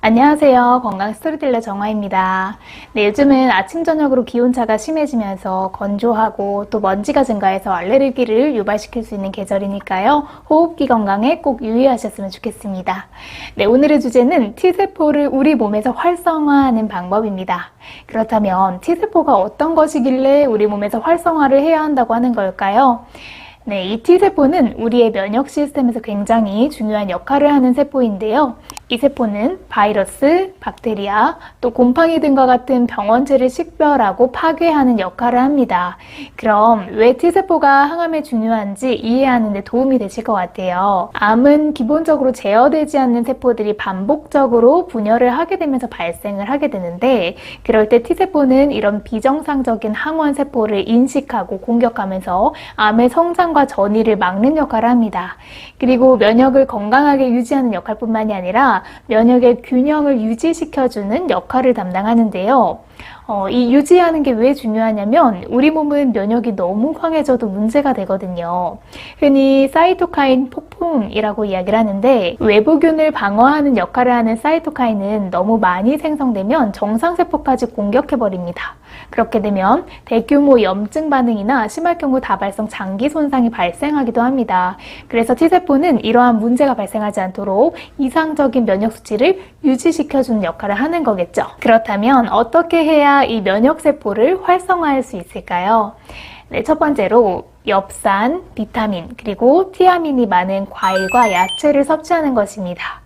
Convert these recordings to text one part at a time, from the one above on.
안녕하세요. 건강 스토리텔러 정화입니다. 네, 요즘은 아침, 저녁으로 기온차가 심해지면서 건조하고 또 먼지가 증가해서 알레르기를 유발시킬 수 있는 계절이니까요. 호흡기 건강에 꼭 유의하셨으면 좋겠습니다. 네, 오늘의 주제는 T세포를 우리 몸에서 활성화하는 방법입니다. 그렇다면 T세포가 어떤 것이길래 우리 몸에서 활성화를 해야 한다고 하는 걸까요? 네, 이 T세포는 우리의 면역 시스템에서 굉장히 중요한 역할을 하는 세포인데요. 이 세포는 바이러스, 박테리아, 또 곰팡이 등과 같은 병원체를 식별하고 파괴하는 역할을 합니다. 그럼 왜 T세포가 항암에 중요한지 이해하는 데 도움이 되실 것 같아요. 암은 기본적으로 제어되지 않는 세포들이 반복적으로 분열을 하게 되면서 발생을 하게 되는데, 그럴 때 T세포는 이런 비정상적인 항원세포를 인식하고 공격하면서 암의 성장과 전이를 막는 역할을 합니다. 그리고 면역을 건강하게 유지하는 역할뿐만이 아니라 면역의 균형을 유지시켜주는 역할을 담당하는데요. 이 유지하는 게 왜 중요하냐면 우리 몸은 면역이 너무 강해져도 문제가 되거든요. 흔히 사이토카인 폭풍이라고 이야기를 하는데, 외부균을 방어하는 역할을 하는 사이토카인은 너무 많이 생성되면 정상세포까지 공격해버립니다. 그렇게 되면 대규모 염증 반응이나 심할 경우 다발성 장기 손상이 발생하기도 합니다. 그래서 T세포는 이러한 문제가 발생하지 않도록 이상적인 면역 수치를 유지시켜주는 역할을 하는 거겠죠. 그렇다면 어떻게 해야 이 면역세포를 활성화할 수 있을까요? 네, 첫 번째로 엽산, 비타민, 그리고 티아민이 많은 과일과 야채를 섭취하는 것입니다.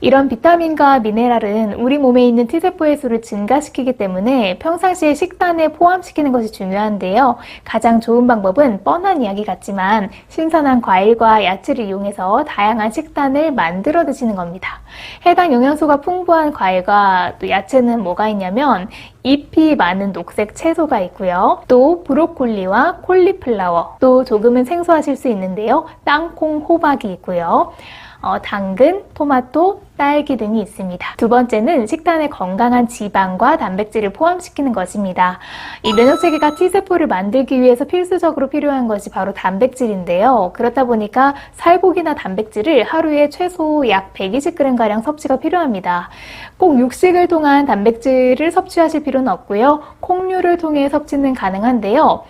이런 비타민과 미네랄은 우리 몸에 있는 T세포의 수를 증가시키기 때문에 평상시에 식단에 포함시키는 것이 중요한데요. 가장 좋은 방법은 뻔한 이야기 같지만 신선한 과일과 야채를 이용해서 다양한 식단을 만들어 드시는 겁니다. 해당 영양소가 풍부한 과일과 또 야채는 뭐가 있냐면 잎이 많은 녹색 채소가 있고요. 또 브로콜리와 콜리플라워, 또 조금은 생소하실 수 있는데요. 땅콩, 호박이 있고요. 당근, 토마토, 딸기 등이 있습니다. 두 번째는 식단에 건강한 지방과 단백질을 포함시키는 것입니다. 이 면역체계가 T세포를 만들기 위해서 필수적으로 필요한 것이 바로 단백질인데요. 그렇다 보니까 살코기나 단백질을 하루에 최소 약 120g가량 섭취가 필요합니다. 꼭 육식을 통한 단백질을 섭취하실 필요는 없고요. 콩류를 통해 섭취는 가능한데요.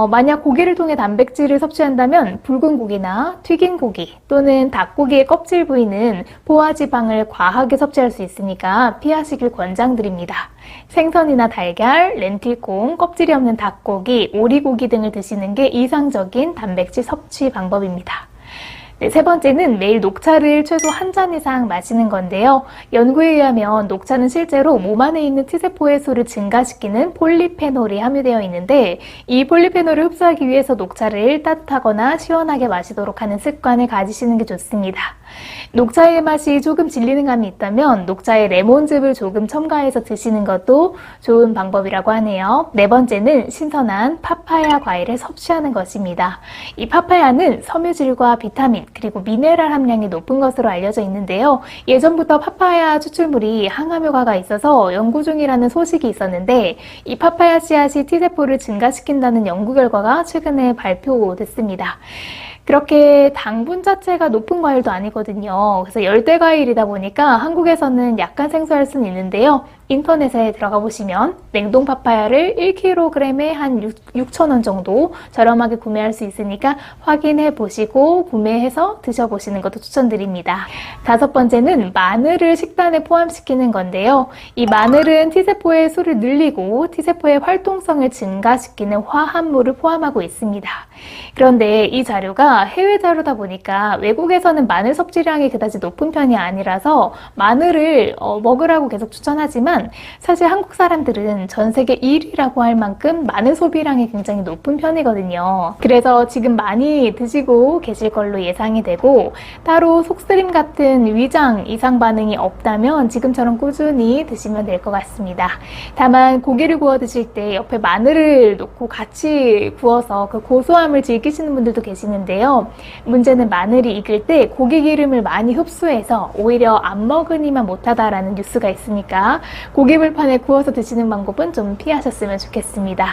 만약 고기를 통해 단백질을 섭취한다면 붉은 고기나 튀긴 고기 또는 닭고기의 껍질 부위는 포화지방을 과하게 섭취할 수 있으니까 피하시길 권장드립니다. 생선이나 달걀, 렌틸콩, 껍질이 없는 닭고기, 오리고기 등을 드시는 게 이상적인 단백질 섭취 방법입니다. 네, 세 번째는 매일 녹차를 최소 한 잔 이상 마시는 건데요. 연구에 의하면 녹차는 실제로 몸 안에 있는 T세포의 수를 증가시키는 폴리페놀이 함유되어 있는데, 이 폴리페놀을 흡수하기 위해서 녹차를 따뜻하거나 시원하게 마시도록 하는 습관을 가지시는 게 좋습니다. 녹차의 맛이 조금 질리는 감이 있다면 녹차에 레몬즙을 조금 첨가해서 드시는 것도 좋은 방법이라고 하네요. 네 번째는 신선한 파파야 과일을 섭취하는 것입니다. 이 파파야는 섬유질과 비타민, 그리고 미네랄 함량이 높은 것으로 알려져 있는데요. 예전부터 파파야 추출물이 항암 효과가 있어서 연구 중이라는 소식이 있었는데, 이 파파야 씨앗이 T세포를 증가시킨다는 연구 결과가 최근에 발표됐습니다. 그렇게 당분 자체가 높은 과일도 아니거든요. 그래서 열대 과일이다 보니까 한국에서는 약간 생소할 수는 있는데요. 인터넷에 들어가 보시면 냉동 파파야를 1kg에 한 6,000원 정도 저렴하게 구매할 수 있으니까 확인해 보시고 구매해서 드셔보시는 것도 추천드립니다. 다섯 번째는 마늘을 식단에 포함시키는 건데요. 이 마늘은 T세포의 수를 늘리고 T세포의 활동성을 증가시키는 화합물을 포함하고 있습니다. 그런데 이 자료가 해외 자료다 보니까 외국에서는 마늘 섭취량이 그다지 높은 편이 아니라서 마늘을 먹으라고 계속 추천하지만, 사실 한국 사람들은 전 세계 1위라고 할 만큼 마늘 소비량이 굉장히 높은 편이거든요. 그래서 지금 많이 드시고 계실 걸로 예상이 되고, 따로 속쓰림 같은 위장 이상 반응이 없다면 지금처럼 꾸준히 드시면 될 것 같습니다. 다만 고기를 구워 드실 때 옆에 마늘을 넣고 같이 구워서 그 고소함을 즐기시는 분들도 계시는데요. 문제는 마늘이 익을 때 고기 기름을 많이 흡수해서 오히려 안 먹으니만 못하다라는 뉴스가 있으니까 고기불판에 구워서 드시는 방법은 좀 피하셨으면 좋겠습니다.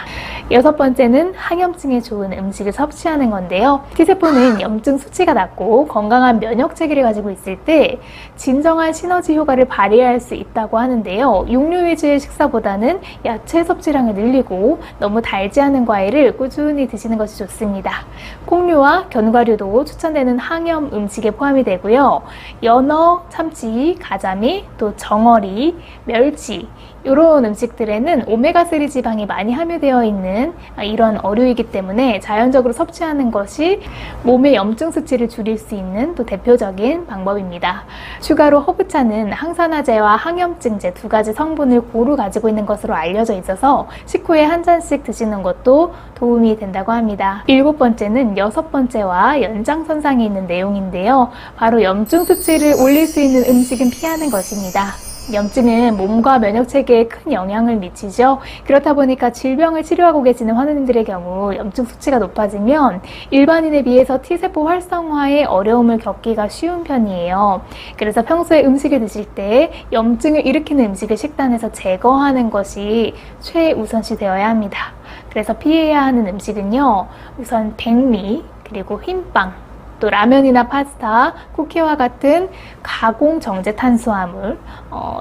여섯 번째는 항염증에 좋은 음식을 섭취하는 건데요. T세포는 염증 수치가 낮고 건강한 면역 체계를 가지고 있을 때 진정한 시너지 효과를 발휘할 수 있다고 하는데요. 육류 위주의 식사보다는 야채 섭취량을 늘리고 너무 달지 않은 과일을 꾸준히 드시는 것이 좋습니다. 콩류와 견과류도 추천되는 항염 음식에 포함이 되고요. 연어, 참치, 가자미, 또 정어리, 멸치 이런 음식들에는 오메가3 지방이 많이 함유되어 있는 이런 어류이기 때문에 자연적으로 섭취하는 것이 몸의 염증 수치를 줄일 수 있는 또 대표적인 방법입니다. 추가로 허브차는 항산화제와 항염증제 두 가지 성분을 고루 가지고 있는 것으로 알려져 있어서 식후에 한 잔씩 드시는 것도 도움이 된다고 합니다. 일곱 번째는 여섯 번째와 연장선상에 있는 내용인데요. 바로 염증 수치를 올릴 수 있는 음식은 피하는 것입니다. 염증은 몸과 면역 체계에 큰 영향을 미치죠. 그렇다 보니까 질병을 치료하고 계시는 환우님들의 경우 염증 수치가 높아지면 일반인에 비해서 T세포 활성화에 어려움을 겪기가 쉬운 편이에요. 그래서 평소에 음식을 드실 때 염증을 일으키는 음식을 식단에서 제거하는 것이 최우선시 되어야 합니다. 그래서 피해야 하는 음식은요, 우선 백미, 그리고 흰빵, 또 라면이나 파스타, 쿠키와 같은 가공 정제 탄수화물,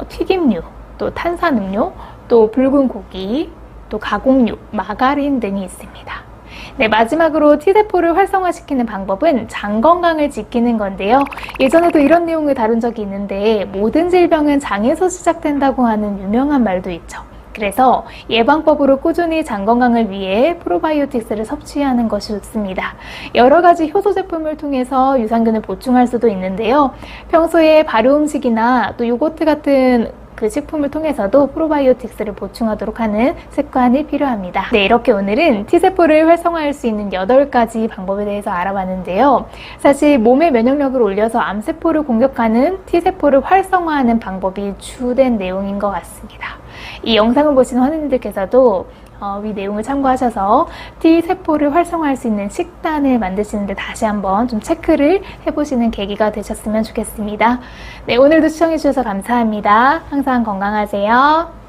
튀김류, 또 탄산음료, 또 붉은 고기, 또 가공육, 마가린 등이 있습니다. 네, 마지막으로 T세포를 활성화시키는 방법은 장 건강을 지키는 건데요. 예전에도 이런 내용을 다룬 적이 있는데 모든 질병은 장에서 시작된다고 하는 유명한 말도 있죠. 그래서 예방법으로 꾸준히 장 건강을 위해 프로바이오틱스를 섭취하는 것이 좋습니다. 여러 가지 효소 제품을 통해서 유산균을 보충할 수도 있는데요. 평소에 발효 음식이나 또 요거트 같은 그 식품을 통해서도 프로바이오틱스를 보충하도록 하는 습관이 필요합니다. 네, 이렇게 오늘은 T세포를 활성화할 수 있는 8가지 방법에 대해서 알아봤는데요. 사실 몸의 면역력을 올려서 암세포를 공격하는 T세포를 활성화하는 방법이 주된 내용인 것 같습니다. 이 영상을 보시는 환우님들께서도 이 내용을 참고하셔서 T세포를 활성화할 수 있는 식단을 만드시는데 다시 한번 좀 체크를 해보시는 계기가 되셨으면 좋겠습니다. 네, 오늘도 시청해주셔서 감사합니다. 항상 건강하세요.